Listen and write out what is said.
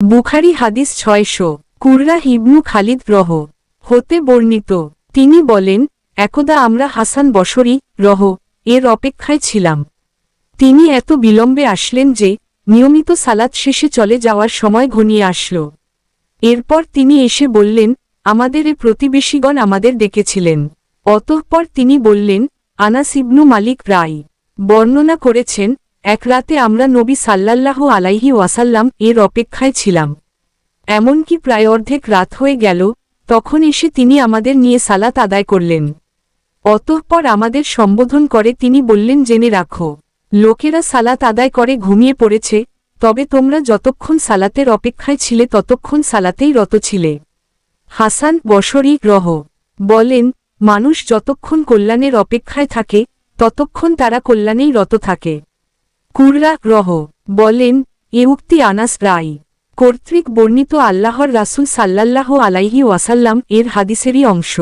বুখারী হাদিস ৬০০। কুররা ইবনু খালিদ রহ হতে বর্ণিত, তিনি বলেন, একদা আমরা হাসান বসরি রহ এর অপেক্ষায় ছিলাম। তিনি এত বিলম্বে আসলেন যে নিয়মিত সালাত শেষে চলে যাওয়ার সময় ঘনিয়ে আসল। এরপর তিনি এসে বললেন, আমাদের প্রতিবেশীগণ আমাদের ডেকেছিলেন। অতঃপর তিনি বললেন, আনাস ইবনু মালিক রাই বর্ণনা করেছেন, এক রাতে আমরা নবী সাল্লাল্লাহু আলাইহি ওয়াসাল্লাম এর অপেক্ষায় ছিলাম। এমনকি প্রায় অর্ধেক রাত হয়ে গেল, তখন এসে তিনি আমাদের নিয়ে সালাত আদায় করলেন। অতঃপর আমাদের সম্বোধন করে তিনি বললেন, জেনে রাখো, লোকেরা সালাত আদায় করে ঘুমিয়ে পড়েছে, তবে তোমরা যতক্ষণ সালাতের অপেক্ষায় ছিলে ততক্ষণ সালাতেই রত ছিলে। হাসান বসরি রহ বলেন, মানুষ যতক্ষণ কল্যাণের অপেক্ষায় থাকে ততক্ষণ তারা কল্যাণেই রত থাকে। কুররা রহ বলেন, এ উক্তি আনাস রাই কর্তৃক বর্ণিত আল্লাহর রাসূল সাল্লাল্লাহু আলাইহি ওয়াসাল্লাম এর হাদিসেরই অংশ।